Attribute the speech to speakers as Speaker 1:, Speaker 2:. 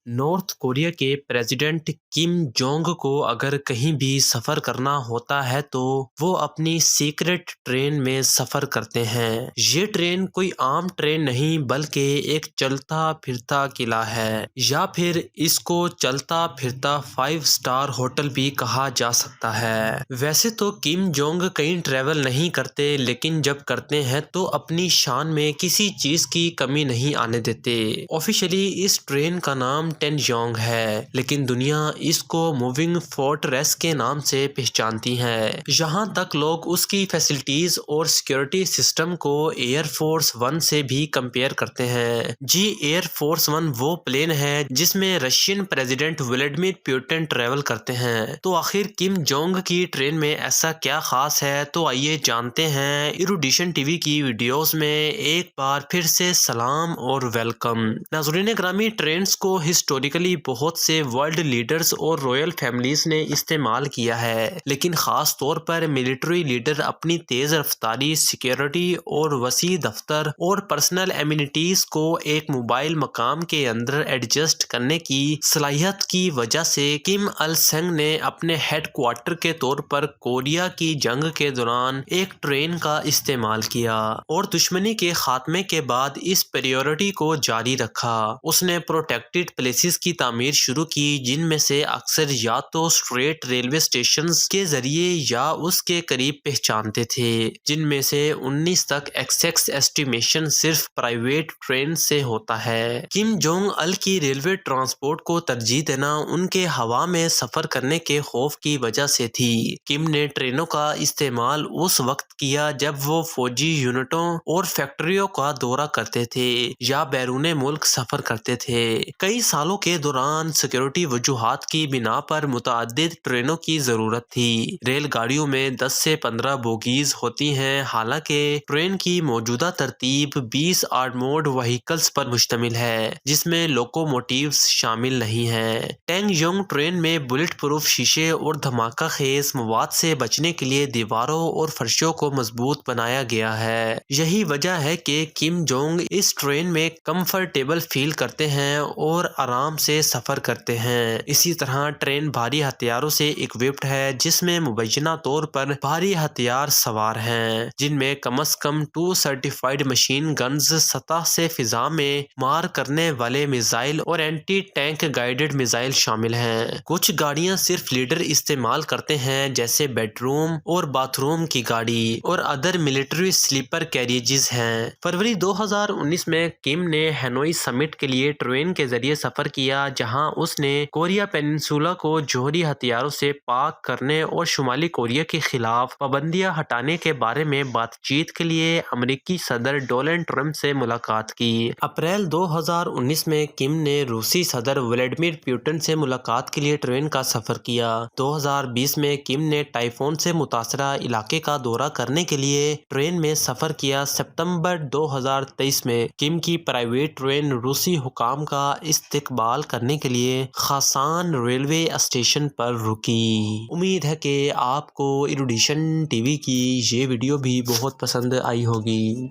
Speaker 1: North Korea के president Kim Jong को अगर कहीं भी सफ़र करना होता है तो वो अपनी सीक्रेट ट्रेन में सफ़र करते हैं। ये ट्रेन कोई आम ट्रेन नहीं बल्कि एक चलता फिरता किला है, या फिर इसको चलता फिरता 5 स्टार होटल भी कहा जा सकता है। वैसे तो किम जोंग कहीं ट्रैवल नहीं करते, लेकिन जब करते हैं तो अपनी शान में किसी चीज़ की कमी नहीं आने देते। ऑफिशियली इस ट्रेन का नाम टेनजोंग है, लेकिन दुनिया इसको मूविंग फोर्ट्रेस के नाम से पहचानती है। यहाँ तक लोग उसकी फैसिलिटीज और सिक्योरिटी सिस्टम को एयर फोर्स वन से भी कंपेयर करते हैं। जी, एयर फोर्स वन वो प्लेन है जिसमें Russian president Vladimir Putin travel करते हैं। तो आखिर किम जोंग की ट्रेन में ऐसा क्या खास है, तो आइए जानते हैं। इरुडिशन टीवी की वीडियोस में एक बार फिर से सलाम और वेलकम। नाज़रीन ग्रामी, ट्रेन्स को हिस्टोरिकली बहुत से वर्ल्ड लीडर्स और रॉयल फैमिलीज ने इस्तेमाल किया है, लेकिन खास तौर पर मिलिट्री लीडर अपनी तेज रफ्तारी, सिक्योरिटी और वसी दफ्तर और पर्सनल एमिनिटीज को एक मोबाइल मकाम के अंदर एडजस्ट करने की सलाहियत की वजह से किम अल सेंग ने अपने हेडक्वार्टर के तौर पर कोरिया की जंग के दौरान एक ट्रेन का इस्तेमाल किया और दुश्मनी के खात्मे के बाद इस प्रायोरिटी को जारी रखा। उसने प्रोटेक्टेड प्लेसेस की तामीर शुरू की, जिनमें से अक्सर या तो स्ट्रेट रेलवे स्टेशंस के जरिए या उसके करीब पहचानते थे, जिनमें से 19 तक एक्सेस एस्टिमेशन सिर्फ प्राइवेट ट्रेन से होता है। किम जोंग अल की रेलवे ट्रांसपोर्ट को तरजीह देना उनके हवा में सफर करने के खौफ की वजह से थी। किम ने ट्रेनों का इस्तेमाल उस वक्त किया जब वो फौजी यूनिटों और फैक्ट्रियों का दौरा करते थे या बैरूने मुल्क सफर करते थे। कई सालों के दौरान सिक्योरिटी वजूहात की बिना पर मुतअद्दिद ट्रेनों की जरूरत थी। रेलगाड़ियों में 10 से 15 बोगीज होती हैं, हालांकि ट्रेन की मौजूदा तरतीब 20 आर्मोर्ड व्हीकल्स पर मुश्तमिल है, जिसमें लोकोमोटिव्स शामिल नहीं हैं। टेनजोंग ट्रेन में बुलेट प्रूफ शीशे और धमाका खेज मवाद से बचने के लिए दीवारों और फर्शों को मजबूत बनाया गया है। यही वजह है कि किम जोंग इस ट्रेन में कंफर्टेबल फील करते हैं और आराम से सफर करते हैं। इसी तरह ट्रेन भारी हथियारों से इक्विप्ड है, जिसमें मुबैना तौर पर भारी हथियार सवार हैं, जिनमें कम से कम 2 सर्टिफाइड मशीन गन्स, सतह से फिजा में मार करने वाले मिसाइल और एंटी टैंक गाइडेड मिसाइल शामिल हैं। कुछ गाड़ियां सिर्फ लीडर इस्तेमाल करते हैं, जैसे बेडरूम और बाथरूम की गाड़ी और अदर मिलिट्री स्लीपर कैरिजेस हैं। फरवरी 2019 में किम ने हैनोई समिट के लिए ट्रेन के जरिए सफर किया, जहां उसने कोरिया पेनिनसुला को जौहरी हथियारों से पाक करने और शुमाली कोरिया के खिलाफ पाबंदियां हटाने के बारे में बातचीत के लिए अमेरिकी सदर डोनाल्ड ट्रंप से मुलाकात की। अप्रैल 2019 में किम ने रूसी सदर व्लादिमीर पुतिन से मुलाकात के लिए ट्रेन का सफर किया। 2020 में किम ने टाइफून से मुतासरा इलाके का दौरा करने के लिए ट्रेन में सफर किया। सितंबर 2023 में किम की प्राइवेट ट्रेन रूसी हुकाम का इस्तकबाल करने के लिए खासान रेलवे स्टेशन पर रुकी। उम्मीद है कि आपको इरुडिशन टीवी की ये वीडियो भी बहुत पसंद आई होगी।